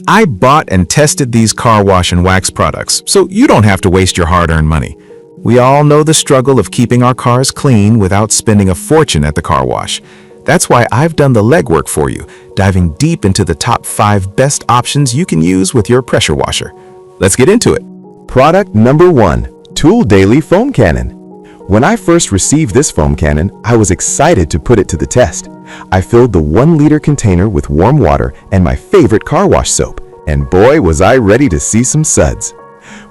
I bought and tested these car wash and wax products, so you don't have to waste your hard-earned money. We all know the struggle of keeping our cars clean without spending a fortune at the car wash. That's why I've done the legwork for you, diving deep into the top 5 best options you can use with your pressure washer. Let's get into it. Product number 1. Tool Daily Foam Cannon. When I first received this foam cannon, I was excited to put it to the test. I filled the 1-liter container with warm water and my favorite car wash soap, and boy was I ready to see some suds.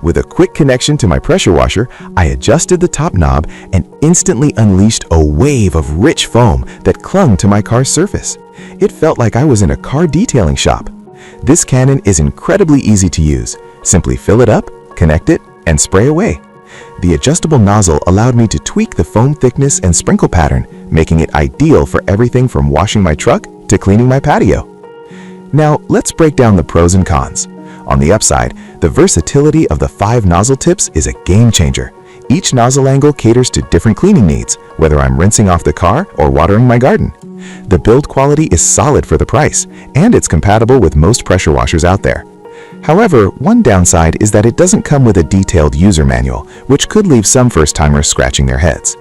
With a quick connection to my pressure washer, I adjusted the top knob and instantly unleashed a wave of rich foam that clung to my car's surface. It felt like I was in a car detailing shop. This cannon is incredibly easy to use. Simply fill it up, connect it, and spray away. The adjustable nozzle allowed me to tweak the foam thickness and sprinkle pattern, making it ideal for everything from washing my truck to cleaning my patio. Now, let's break down the pros and cons. On the upside, the versatility of the 5 nozzle tips is a game changer. Each nozzle angle caters to different cleaning needs, whether I'm rinsing off the car or watering my garden. The build quality is solid for the price, and it's compatible with most pressure washers out there. However, one downside is that it doesn't come with a detailed user manual, which could leave some first-timers scratching their heads.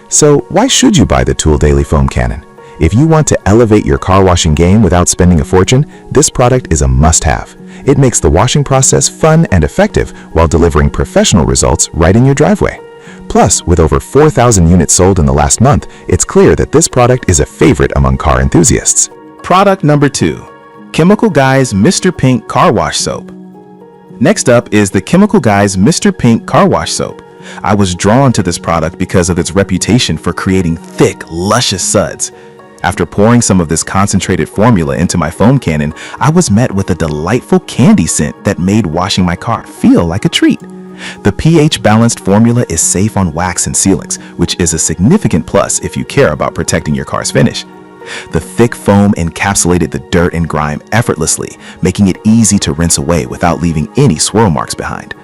So why should you buy the Tool Daily Foam Cannon? If you want to elevate your car washing game without spending a fortune, this product is a must-have. It makes the washing process fun and effective while delivering professional results right in your driveway. Plus, with over 4,000 units sold in the last month, it's clear that this product is a favorite among car enthusiasts. Product number 2. Chemical Guys Mr. Pink Car Wash Soap. Next up is the Chemical Guys Mr. Pink Car Wash Soap. I was drawn to this product because of its reputation for creating thick, luscious suds. After pouring some of this concentrated formula into my foam cannon, I was met with a delightful candy scent that made washing my car feel like a treat. The pH-balanced formula is safe on wax and sealants, which is a significant plus if you care about protecting your car's finish. The thick foam encapsulated the dirt and grime effortlessly, making it easy to rinse away without leaving any swirl marks behind.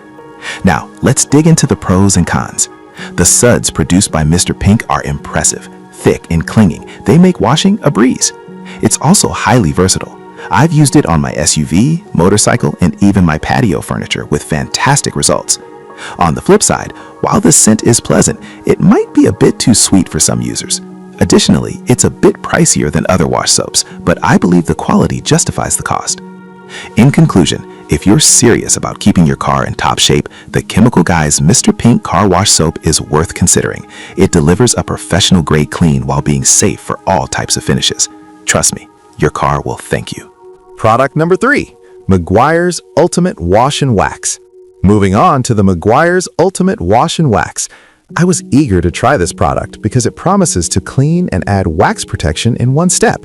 Now, let's dig into the pros and cons. The suds produced by Mr. Pink are impressive, thick and clinging. They make washing a breeze. It's also highly versatile. I've used it on my SUV, motorcycle, and even my patio furniture with fantastic results. On the flip side, while the scent is pleasant, it might be a bit too sweet for some users. Additionally, it's a bit pricier than other wash soaps, but I believe the quality justifies the cost. In conclusion, if you're serious about keeping your car in top shape, the Chemical Guys Mr. Pink Car Wash Soap is worth considering. It delivers a professional-grade clean while being safe for all types of finishes. Trust me, your car will thank you. Product number 3. Meguiars Ultimate Wash and Wax. Moving on to the Meguiars Ultimate Wash and Wax. I was eager to try this product because it promises to clean and add wax protection in one step.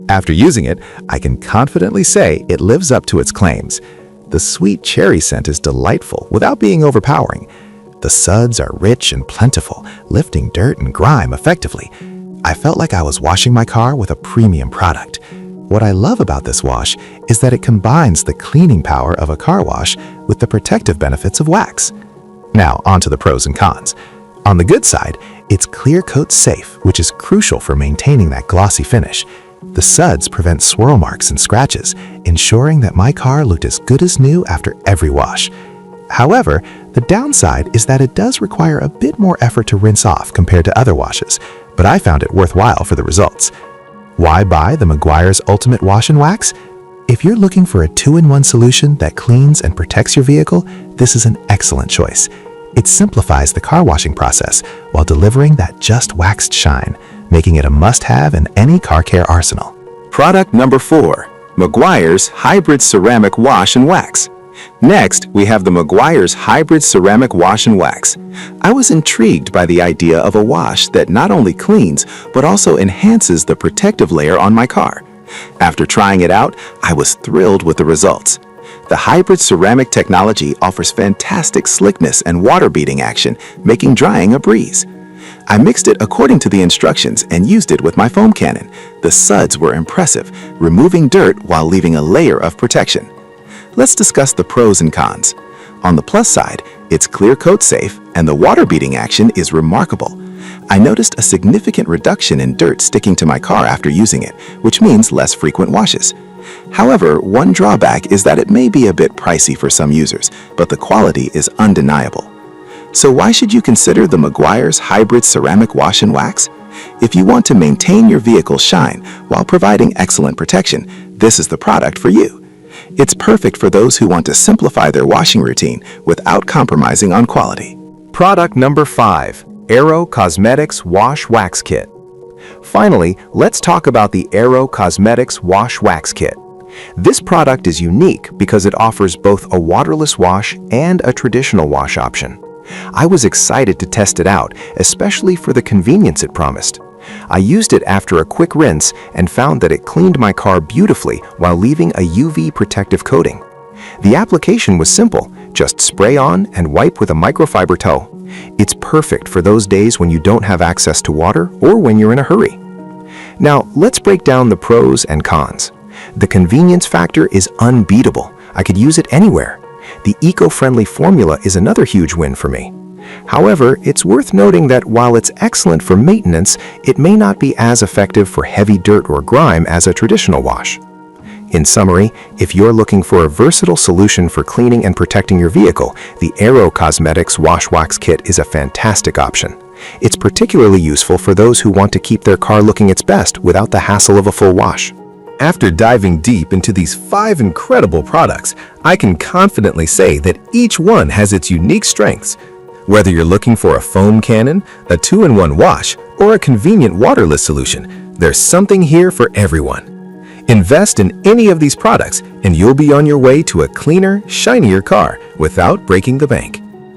After using it, I can confidently say it lives up to its claims. The sweet cherry scent is delightful without being overpowering. The suds are rich and plentiful, lifting dirt and grime effectively. I felt like I was washing my car with a premium product. What I love about this wash is that it combines the cleaning power of a car wash with the protective benefits of wax. Now, onto the pros and cons. On the good side, it's clear coat safe, which is crucial for maintaining that glossy finish. The suds prevent swirl marks and scratches, ensuring that my car looked as good as new after every wash. However, the downside is that it does require a bit more effort to rinse off compared to other washes, but I found it worthwhile for the results. Why buy the Meguiars Ultimate Wash and Wax? If you're looking for a 2-in-1 solution that cleans and protects your vehicle, this is an excellent choice. It simplifies the car washing process while delivering that just waxed shine, making it a must-have in any car care arsenal. Product number 4. Meguiars Hybrid Ceramic Wash and Wax. Next, we have the Meguiars Hybrid Ceramic Wash and Wax. I was intrigued by the idea of a wash that not only cleans, but also enhances the protective layer on my car. After trying it out, I was thrilled with the results. The hybrid ceramic technology offers fantastic slickness and water-beating action, making drying a breeze. I mixed it according to the instructions and used it with my foam cannon. The suds were impressive, removing dirt while leaving a layer of protection. Let's discuss the pros and cons. On the plus side, it's clear coat safe and the water beating action is remarkable. I noticed a significant reduction in dirt sticking to my car after using it, which means less frequent washes. However, one drawback is that it may be a bit pricey for some users, but the quality is undeniable. So why should you consider the Meguiars Hybrid Ceramic Wash and Wax? If you want to maintain your vehicle's shine while providing excellent protection, this is the product for you. It's perfect for those who want to simplify their washing routine without compromising on quality. Product number 5. Aero Cosmetics Wash Wax Kit. Finally, let's talk about the Aero Cosmetics Wash Wax Kit. This product is unique because it offers both a waterless wash and a traditional wash option. I was excited to test it out, especially for the convenience it promised. I used it after a quick rinse and found that it cleaned my car beautifully while leaving a UV protective coating. The application was simple, just spray on and wipe with a microfiber towel. It's perfect for those days when you don't have access to water or when you're in a hurry. Now, let's break down the pros and cons. The convenience factor is unbeatable. I could use it anywhere. The eco-friendly formula is another huge win for me. However, it's worth noting that while it's excellent for maintenance, it may not be as effective for heavy dirt or grime as a traditional wash. In summary, if you're looking for a versatile solution for cleaning and protecting your vehicle, the Aero Cosmetics Wash Wax Kit is a fantastic option. It's particularly useful for those who want to keep their car looking its best without the hassle of a full wash. After diving deep into these 5 incredible products, I can confidently say that each one has its unique strengths. Whether you're looking for a foam cannon, a 2-in-1 wash, or a convenient waterless solution, there's something here for everyone. Invest in any of these products and you'll be on your way to a cleaner, shinier car without breaking the bank.